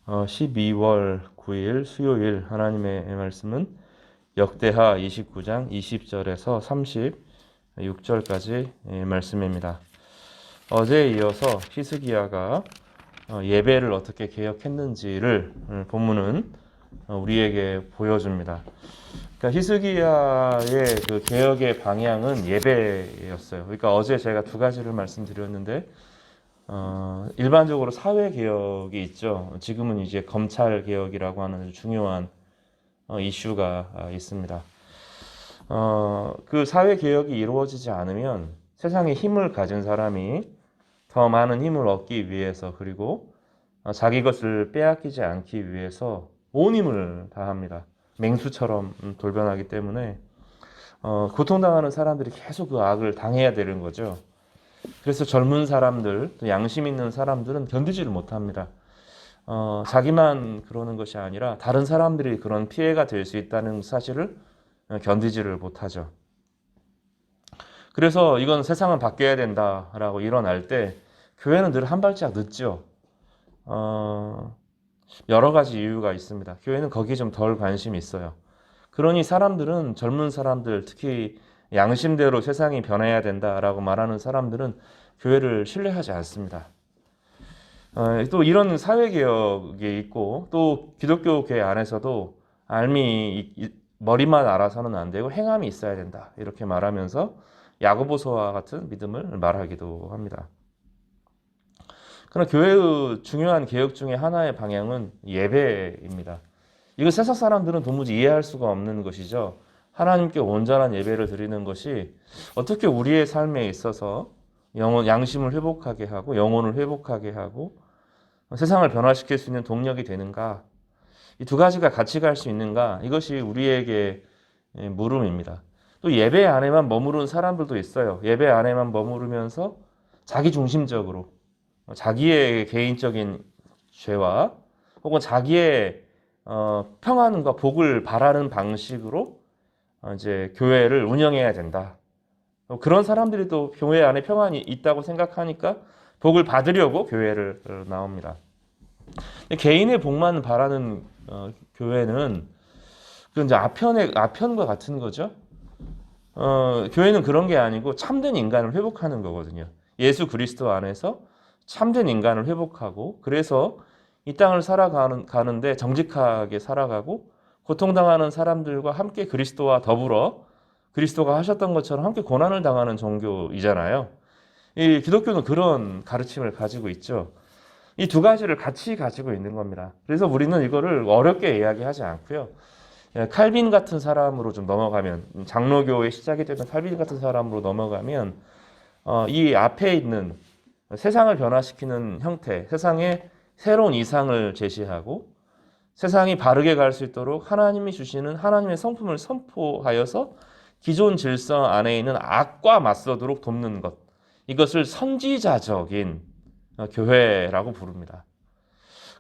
12월 9일 수요일 하나님의 말씀은 역대하 29장 20절에서 36절까지 말씀입니다. 어제에 이어서 히스기야가 예배를 어떻게 개혁했는지를 본문은 우리에게 보여줍니다. 그러니까 히스기야의 그 개혁의 방향은 예배였어요. 그러니까 어제 제가 두 가지를 말씀드렸는데 일반적으로 사회 개혁이 있죠. 지금은 이제 검찰 개혁이라고 하는 중요한 이슈가 있습니다. 그 사회 개혁이 이루어지지 않으면 세상에 힘을 가진 사람이 더 많은 힘을 얻기 위해서, 그리고 자기 것을 빼앗기지 않기 위해서 온 힘을 다합니다. 맹수처럼 돌변하기 때문에 고통당하는 사람들이 계속 그 악을 당해야 되는 거죠. 그래서 젊은 사람들, 또 양심 있는 사람들은 견디지를 못합니다. 자기만 그러는 것이 아니라 다른 사람들이 그런 피해가 될 수 있다는 사실을 견디지를 못하죠. 그래서 이건 세상은 바뀌어야 된다라고 일어날 때 교회는 늘 한 발짝 늦죠. 여러 가지 이유가 있습니다. 교회는 거기에 좀 덜 관심이 있어요. 그러니 사람들은, 젊은 사람들, 특히 양심대로 세상이 변해야 된다라고 말하는 사람들은 교회를 신뢰하지 않습니다. 또 이런 사회개혁이 있고, 또 기독교 교회 안에서도 머리만 알아서는 안 되고 행함이 있어야 된다, 이렇게 말하면서 야고보서와 같은 믿음을 말하기도 합니다. 그러나 교회의 중요한 개혁 중에 하나의 방향은 예배입니다. 이거 세상 사람들은 도무지 이해할 수가 없는 것이죠. 하나님께 온전한 예배를 드리는 것이 어떻게 우리의 삶에 있어서 양심을 회복하게 하고 영혼을 회복하게 하고 세상을 변화시킬 수 있는 동력이 되는가? 이 두 가지가 같이 갈 수 있는가? 이것이 우리에게 물음입니다. 또 예배 안에만 머무르는 사람들도 있어요. 예배 안에만 머무르면서 자기 중심적으로 자기의 개인적인 죄와 혹은 자기의 평안과 복을 바라는 방식으로 이제 교회를 운영해야 된다. 그런 사람들이 또 교회 안에 평안이 있다고 생각하니까 복을 받으려고 교회를 나옵니다. 개인의 복만 바라는 교회는 그 이제 아편과 같은 거죠. 교회는 그런 게 아니고 참된 인간을 회복하는 거거든요. 예수 그리스도 안에서 참된 인간을 회복하고, 그래서 이 땅을 살아가는데 정직하게 살아가고 고통당하는 사람들과 함께 그리스도와 더불어 그리스도가 하셨던 것처럼 함께 고난을 당하는 종교이잖아요. 이 기독교는 그런 가르침을 가지고 있죠. 이 두 가지를 같이 가지고 있는 겁니다. 그래서 우리는 이거를 어렵게 이야기하지 않고요. 칼빈 같은 사람으로 좀 넘어가면, 장로교의 시작이 되던 칼빈 같은 사람으로 넘어가면 이 앞에 있는 세상을 변화시키는 형태, 세상에 새로운 이상을 제시하고 세상이 바르게 갈 수 있도록 하나님이 주시는 하나님의 성품을 선포하여서 기존 질서 안에 있는 악과 맞서도록 돕는 것, 이것을 선지자적인 교회라고 부릅니다.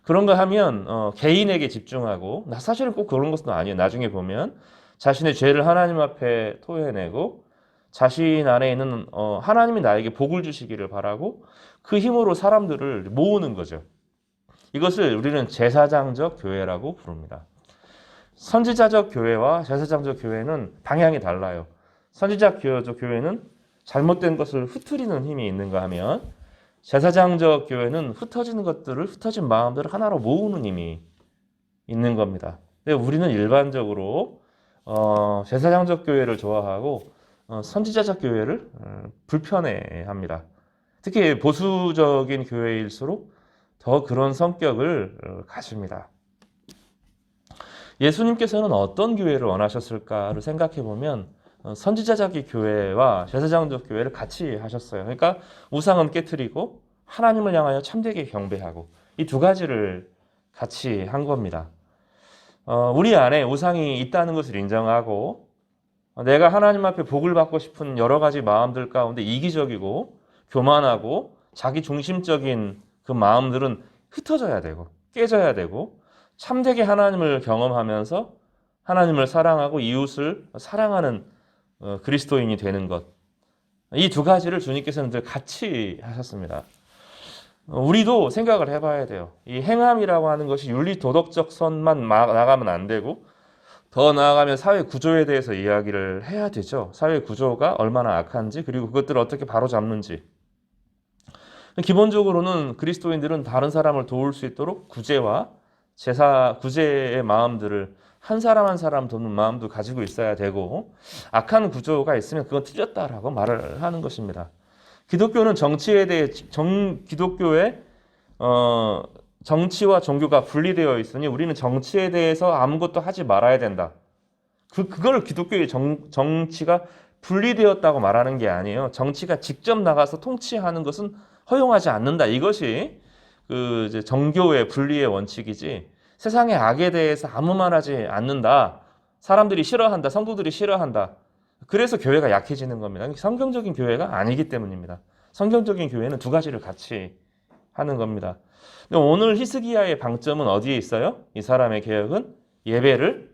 그런 거 하면 개인에게 집중하고, 사실은 꼭 그런 것은 아니에요. 나중에 보면 자신의 죄를 하나님 앞에 토해내고 자신 안에 있는 하나님이 나에게 복을 주시기를 바라고 그 힘으로 사람들을 모으는 거죠. 이것을 우리는 제사장적 교회라고 부릅니다. 선지자적 교회와 제사장적 교회는 방향이 달라요. 선지자적 교회는 잘못된 것을 흩트리는 힘이 있는가 하면, 제사장적 교회는 흩어진 마음들을 하나로 모으는 힘이 있는 겁니다. 근데 우리는 일반적으로 제사장적 교회를 좋아하고 선지자적 교회를 불편해합니다. 특히 보수적인 교회일수록 더 그런 성격을 가집니다. 예수님께서는 어떤 교회를 원하셨을까를 생각해 보면 선지자적 교회와 제사장적 교회를 같이 하셨어요. 그러니까 우상은 깨트리고 하나님을 향하여 참되게 경배하고, 이 두 가지를 같이 한 겁니다. 우리 안에 우상이 있다는 것을 인정하고, 내가 하나님 앞에 복을 받고 싶은 여러 가지 마음들 가운데 이기적이고 교만하고 자기 중심적인 그 마음들은 흩어져야 되고 깨져야 되고, 참되게 하나님을 경험하면서 하나님을 사랑하고 이웃을 사랑하는 그리스도인이 되는 것, 이 두 가지를 주님께서는 늘 같이 하셨습니다. 우리도 생각을 해봐야 돼요. 이 행함이라고 하는 것이 윤리 도덕적 선만 나가면 안 되고 더 나아가면 사회 구조에 대해서 이야기를 해야 되죠. 사회 구조가 얼마나 악한지 그리고 그것들을 어떻게 바로잡는지. 기본적으로는 그리스도인들은 다른 사람을 도울 수 있도록 구제와 구제의 마음들을 한 사람 한 사람 돕는 마음도 가지고 있어야 되고 악한 구조가 있으면 그건 틀렸다라고 말을 하는 것입니다. 기독교는 정치에 대해 기독교의 정치와 종교가 분리되어 있으니 우리는 정치에 대해서 아무것도 하지 말아야 된다. 그걸 기독교의 정치가 분리되었다고 말하는 게 아니에요. 정치가 직접 나가서 통치하는 것은 허용하지 않는다. 이것이 이제 정교의 분리의 원칙이지. 세상의 악에 대해서 아무 말하지 않는다. 사람들이 싫어한다. 성도들이 싫어한다. 그래서 교회가 약해지는 겁니다. 성경적인 교회가 아니기 때문입니다. 성경적인 교회는 두 가지를 같이 하는 겁니다. 오늘 히스기야의 방점은 어디에 있어요? 이 사람의 개혁은 예배를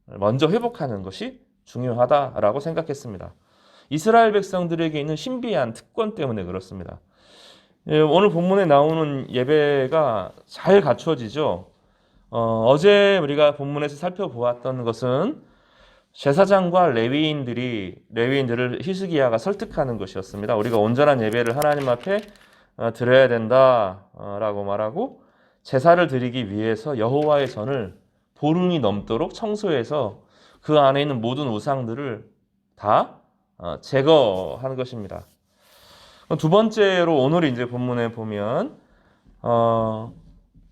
먼저 회복하는 것이 중요하다라고 생각했습니다. 이스라엘 백성들에게 있는 신비한 특권 때문에 그렇습니다. 오늘 본문에 나오는 예배가 잘 갖춰지죠. 어제 우리가 본문에서 살펴보았던 것은 제사장과 레위인들을 히스기야가 설득하는 것이었습니다. 우리가 온전한 예배를 하나님 앞에 드려야 된다라고 말하고 제사를 드리기 위해서 여호와의 전을 보름이 넘도록 청소해서 그 안에 있는 모든 우상들을 다 제거하는 것입니다. 두 번째로 오늘 이제 본문에 보면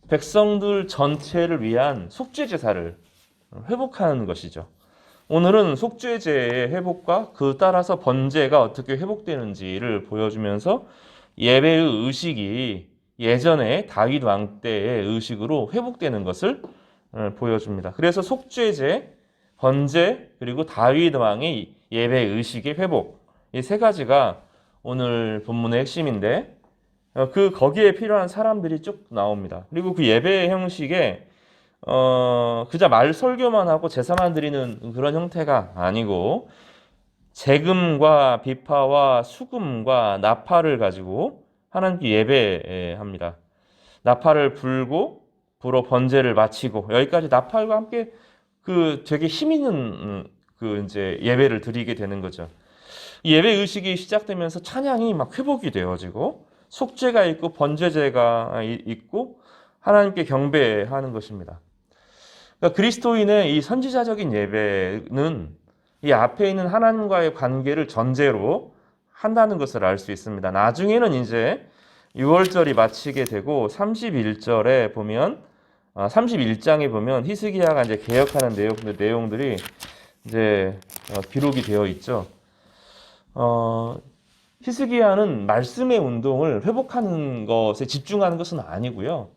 백성들 전체를 위한 속죄 제사를 회복하는 것이죠. 오늘은 속죄제의 회복과 그 따라서 번제가 어떻게 회복되는지를 보여주면서 예배의 의식이 예전에 다윗 왕 때의 의식으로 회복되는 것을 보여줍니다. 그래서 속죄제, 번제, 그리고 다윗 왕의 예배 의식의 회복, 이 세 가지가 오늘 본문의 핵심인데 거기에 필요한 사람들이 쭉 나옵니다. 그리고 그 예배의 형식에 그저 말 설교만 하고 제사만 드리는 그런 형태가 아니고 재금과 비파와 수금과 나팔을 가지고 하나님께 예배합니다. 나팔을 불어 번제를 마치고 여기까지 나팔과 함께 되게 힘 있는 이제 예배를 드리게 되는 거죠. 예배 의식이 시작되면서 찬양이 막 회복이 되어지고 속죄가 있고 번제제가 있고 하나님께 경배하는 것입니다. 그러니까 그리스도인의 이 선지자적인 예배는 이 앞에 있는 하나님과의 관계를 전제로 한다는 것을 알 수 있습니다. 나중에는 이제 6월절이 마치게 되고 31절에 보면 31장에 보면 히스기야가 이제 개혁하는 내용들이 이제 기록이 되어 있죠. 히스기야는 말씀의 운동을 회복하는 것에 집중하는 것은 아니고요.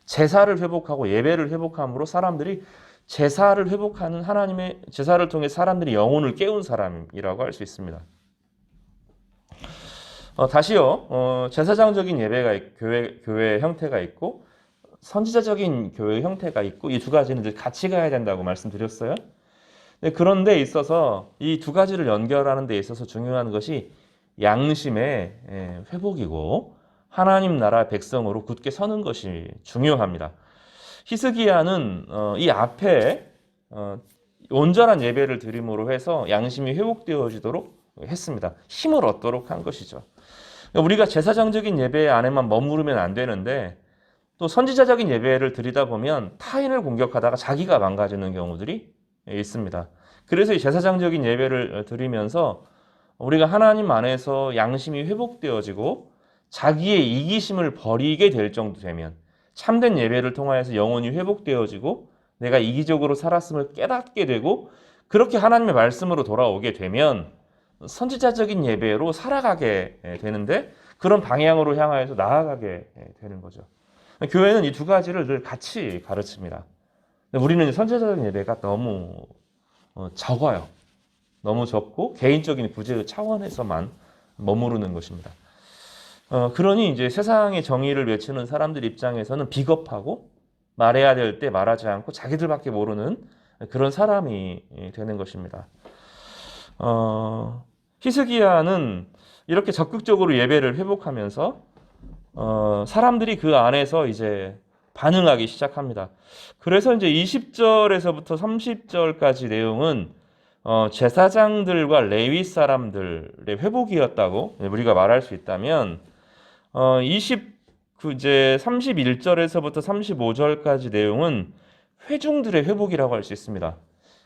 제사를 회복하고 예배를 회복함으로 사람들이 제사를 회복하는 하나님의 제사를 통해 사람들이 영혼을 깨운 사람이라고 할 수 있습니다. 다시요. 제사장적인 예배가 교회 형태가 있고 선지자적인 교회 형태가 있고 이 두 가지는 이제 같이 가야 된다고 말씀드렸어요. 그런 데 있어서 이 두 가지를 연결하는 데 있어서 중요한 것이 양심의 회복이고 하나님 나라 백성으로 굳게 서는 것이 중요합니다. 히스기야는 이 앞에 온전한 예배를 드림으로 해서 양심이 회복되어지도록 했습니다. 힘을 얻도록 한 것이죠. 우리가 제사장적인 예배 안에만 머무르면 안 되는데 또 선지자적인 예배를 드리다 보면 타인을 공격하다가 자기가 망가지는 경우들이 있습니다. 그래서 이 제사장적인 예배를 드리면서 우리가 하나님 안에서 양심이 회복되어지고 자기의 이기심을 버리게 될 정도 되면 참된 예배를 통하여서 영혼이 회복되어지고 내가 이기적으로 살았음을 깨닫게 되고 그렇게 하나님의 말씀으로 돌아오게 되면 선지자적인 예배로 살아가게 되는데 그런 방향으로 향하여서 나아가게 되는 거죠. 교회는 이 두 가지를 늘 같이 가르칩니다. 우리는 선지자적인 예배가 너무 적어요. 너무 적고 개인적인 구제의 차원에서만 머무르는 것입니다. 그러니 이제 세상의 정의를 외치는 사람들 입장에서는 비겁하고 말해야 될 때 말하지 않고 자기들밖에 모르는 그런 사람이 되는 것입니다. 히스기야는 이렇게 적극적으로 예배를 회복하면서 사람들이 그 안에서 이제 반응하기 시작합니다. 그래서 이제 20절에서부터 30절까지 내용은 제사장들과 레위 사람들의 회복이었다고 우리가 말할 수 있다면 31절에서부터 35절까지 내용은 회중들의 회복이라고 할 수 있습니다.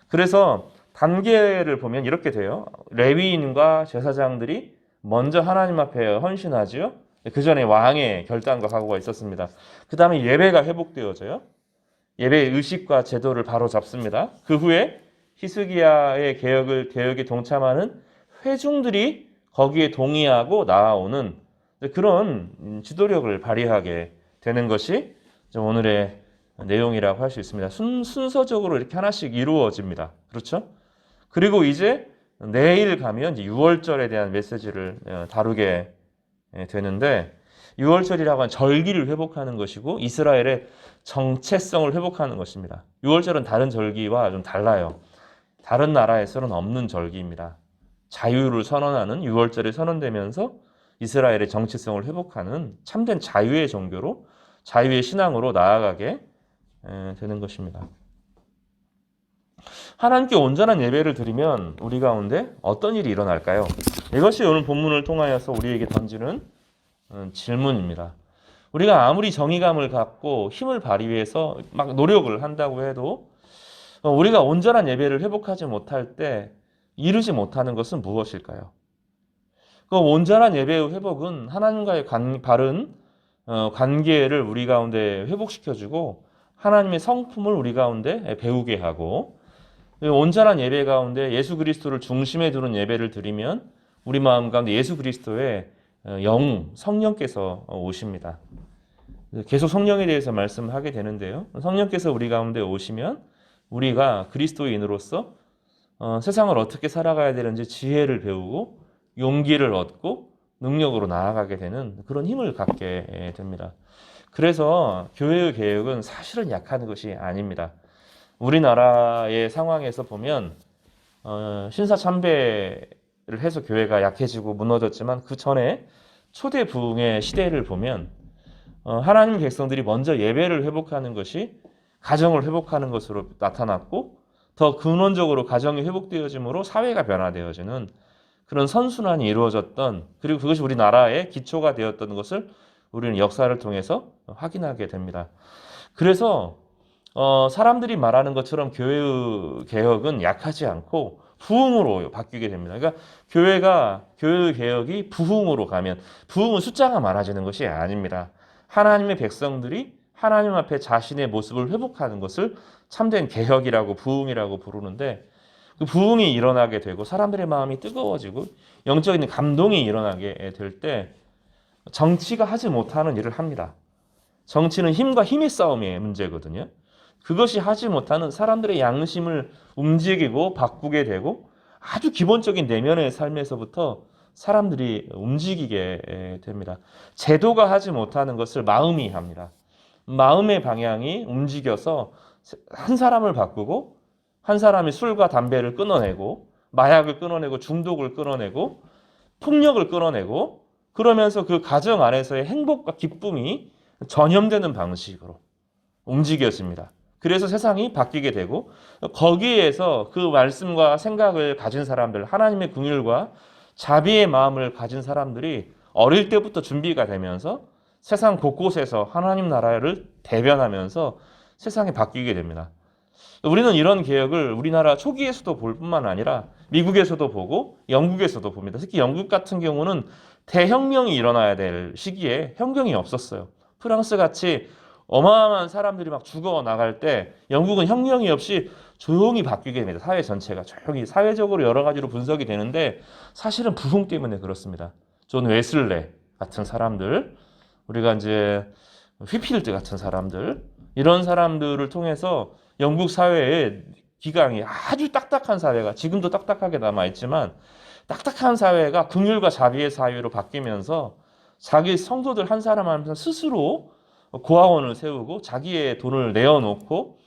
그래서 단계를 보면 이렇게 돼요. 레위인과 제사장들이 먼저 하나님 앞에 헌신하지요. 그 전에 왕의 결단과 각오가 있었습니다. 그 다음에 예배가 회복되어져요. 예배의 의식과 제도를 바로 잡습니다. 그 후에 히스기야의 개혁에 동참하는 회중들이 거기에 동의하고 나아오는 그런 지도력을 발휘하게 되는 것이 오늘의 내용이라고 할 수 있습니다. 순서적으로 이렇게 하나씩 이루어집니다. 그렇죠? 그리고 이제 내일 가면 이제 6월절에 대한 메시지를 다루게 되는데 6월절이라고 하는 절기를 회복하는 것이고 이스라엘의 정체성을 회복하는 것입니다. 6월절은 다른 절기와 좀 달라요. 다른 나라에서는 없는 절기입니다. 자유를 선언하는 6월절이 선언되면서 이스라엘의 정체성을 회복하는 참된 자유의 종교로 자유의 신앙으로 나아가게 되는 것입니다. 하나님께 온전한 예배를 드리면 우리 가운데 어떤 일이 일어날까요? 이것이 오늘 본문을 통하여서 우리에게 던지는 질문입니다. 우리가 아무리 정의감을 갖고 힘을 발휘해서 막 노력을 한다고 해도 우리가 온전한 예배를 회복하지 못할 때 이루지 못하는 것은 무엇일까요? 그 온전한 예배의 회복은 하나님과의 바른 관계를 우리 가운데 회복시켜주고 하나님의 성품을 우리 가운데 배우게 하고 온전한 예배 가운데 예수 그리스도를 중심에 두는 예배를 드리면 우리 마음 가운데 예수 그리스도의 성령께서 오십니다. 계속 성령에 대해서 말씀하게 되는데요. 성령께서 우리 가운데 오시면 우리가 그리스도인으로서 세상을 어떻게 살아가야 되는지 지혜를 배우고 용기를 얻고 능력으로 나아가게 되는 그런 힘을 갖게 됩니다. 그래서 교회의 개혁은 사실은 약한 것이 아닙니다. 우리나라의 상황에서 보면 신사참배를 해서 교회가 약해지고 무너졌지만 그 전에 초대 부흥의 시대를 보면 하나님 백성들이 먼저 예배를 회복하는 것이 가정을 회복하는 것으로 나타났고 더 근원적으로 가정이 회복되어짐으로 사회가 변화되어지는 그런 선순환이 이루어졌던 그리고 그것이 우리나라의 기초가 되었던 것을 우리는 역사를 통해서 확인하게 됩니다. 그래서 사람들이 말하는 것처럼 교회의 개혁은 약하지 않고 부흥으로 바뀌게 됩니다. 그러니까 교회의 개혁이 부흥으로 가면 부흥은 숫자가 많아지는 것이 아닙니다. 하나님의 백성들이 하나님 앞에 자신의 모습을 회복하는 것을 참된 개혁이라고 부흥이라고 부르는데 그 부흥이 일어나게 되고 사람들의 마음이 뜨거워지고 영적인 감동이 일어나게 될 때 정치가 하지 못하는 일을 합니다. 정치는 힘과 힘의 싸움의 문제거든요. 그것이 하지 못하는 사람들의 양심을 움직이고 바꾸게 되고 아주 기본적인 내면의 삶에서부터 사람들이 움직이게 됩니다. 제도가 하지 못하는 것을 마음이 합니다. 마음의 방향이 움직여서 한 사람을 바꾸고 한 사람이 술과 담배를 끊어내고 마약을 끊어내고 중독을 끊어내고 폭력을 끊어내고 그러면서 그 가정 안에서의 행복과 기쁨이 전염되는 방식으로 움직여집니다. 그래서 세상이 바뀌게 되고 거기에서 그 말씀과 생각을 가진 사람들, 하나님의 긍휼과 자비의 마음을 가진 사람들이 어릴 때부터 준비가 되면서 세상 곳곳에서 하나님 나라를 대변하면서 세상이 바뀌게 됩니다. 우리는 이런 개혁을 우리나라 초기에서도 볼 뿐만 아니라 미국에서도 보고 영국에서도 봅니다. 특히 영국 같은 경우는 대혁명이 일어나야 될 시기에 혁명이 없었어요. 프랑스 같이 어마어마한 사람들이 막 죽어 나갈 때 영국은 혁명이 없이 조용히 바뀌게 됩니다. 사회 전체가 조용히 사회적으로 여러 가지로 분석이 되는데 사실은 부흥 때문에 그렇습니다. 존 웨슬레 같은 사람들, 우리가 이제 휘필드 같은 사람들, 이런 사람들을 통해서 영국 사회의 기강이 아주 딱딱한 사회가 지금도 딱딱하게 남아있지만 딱딱한 사회가 긍휼과 자비의 사회로 바뀌면서 자기 성도들 한 사람 한 사람 스스로 고아원을 세우고 자기의 돈을 내어놓고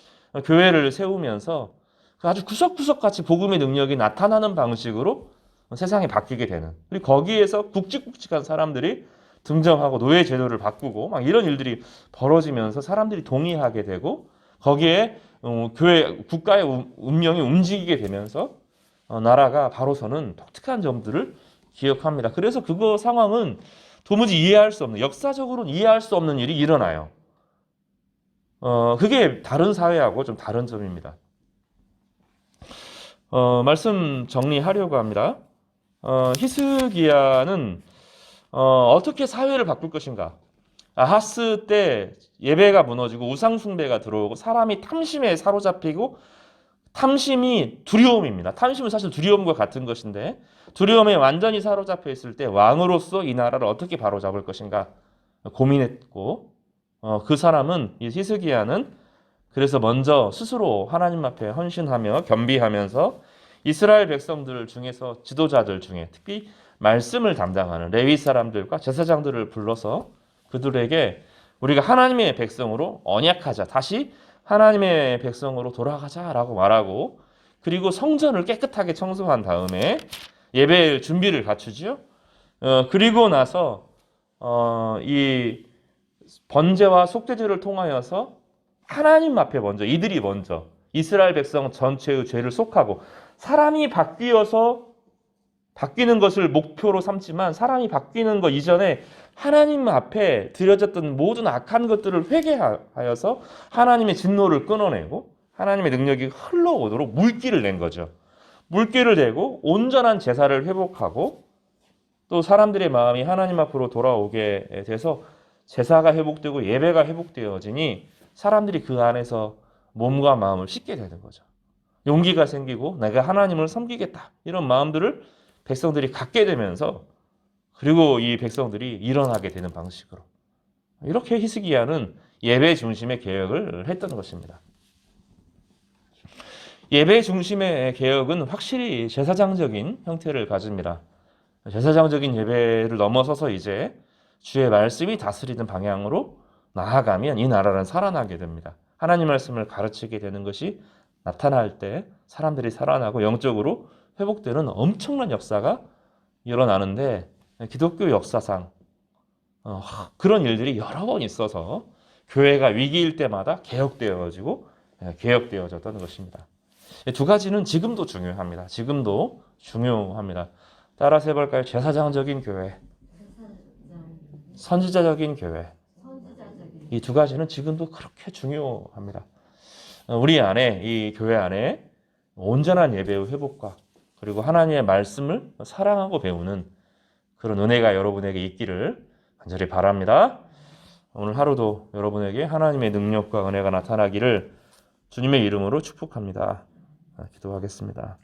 교회를 세우면서 아주 구석구석 같이 복음의 능력이 나타나는 방식으로 세상이 바뀌게 되는 그리고 거기에서 굵직굵직한 사람들이 등정하고 노예 제도를 바꾸고 막 이런 일들이 벌어지면서 사람들이 동의하게 되고 거기에 교회 국가의 운명이 움직이게 되면서 나라가 바로 서는 독특한 점들을 기억합니다. 그래서 그거 상황은 도무지 이해할 수 없는 역사적으로는 이해할 수 없는 일이 일어나요. 그게 다른 사회하고 좀 다른 점입니다. 말씀 정리하려고 합니다. 히스기야는 어떻게 사회를 바꿀 것인가? 아하스 때 예배가 무너지고 우상 숭배가 들어오고 사람이 탐심에 사로잡히고 탐심이 두려움입니다. 탐심은 사실 두려움과 같은 것인데 두려움에 완전히 사로잡혀 있을 때 왕으로서 이 나라를 어떻게 바로잡을 것인가 고민했고 그 사람은 이 히스기야는 그래서 먼저 스스로 하나님 앞에 헌신하며 겸비하면서 이스라엘 백성들 중에서 지도자들 중에 특히 말씀을 담당하는 레위 사람들과 제사장들을 불러서 그들에게 우리가 하나님의 백성으로 언약하자. 다시 하나님의 백성으로 돌아가자라고 말하고 그리고 성전을 깨끗하게 청소한 다음에 예배 준비를 갖추지요. 그리고 나서 이 번제와 속죄제를 통하여서 하나님 앞에 먼저 이들이 먼저 이스라엘 백성 전체의 죄를 속하고 사람이 바뀌는 것을 목표로 삼지만 사람이 바뀌는 것 이전에 하나님 앞에 드려졌던 모든 악한 것들을 회개하여서 하나님의 진노를 끊어내고 하나님의 능력이 흘러오도록 물기를 낸 거죠. 물기를 내고 온전한 제사를 회복하고 또 사람들의 마음이 하나님 앞으로 돌아오게 돼서 제사가 회복되고 예배가 회복되어지니 사람들이 그 안에서 몸과 마음을 씻게 되는 거죠. 용기가 생기고 내가 하나님을 섬기겠다 이런 마음들을 백성들이 갖게 되면서 그리고 이 백성들이 일어나게 되는 방식으로 이렇게 히스기야는 예배 중심의 개혁을 했던 것입니다. 예배 중심의 개혁은 확실히 제사장적인 형태를 가집니다. 제사장적인 예배를 넘어서서 이제 주의 말씀이 다스리는 방향으로 나아가면 이 나라는 살아나게 됩니다. 하나님 말씀을 가르치게 되는 것이 나타날 때 사람들이 살아나고 영적으로 회복되는 엄청난 역사가 일어나는데 기독교 역사상 그런 일들이 여러 번 있어서 교회가 위기일 때마다 개혁되어지고 개혁되어졌던 것입니다. 두 가지는 지금도 중요합니다. 지금도 중요합니다. 따라서 해볼까요? 제사장적인 교회, 선지자적인 교회. 이 두 가지는 지금도 그렇게 중요합니다. 우리 안에 이 교회 안에 온전한 예배의 회복과 그리고 하나님의 말씀을 사랑하고 배우는 그런 은혜가 여러분에게 있기를 간절히 바랍니다. 오늘 하루도 여러분에게 하나님의 능력과 은혜가 나타나기를 주님의 이름으로 축복합니다. 기도하겠습니다.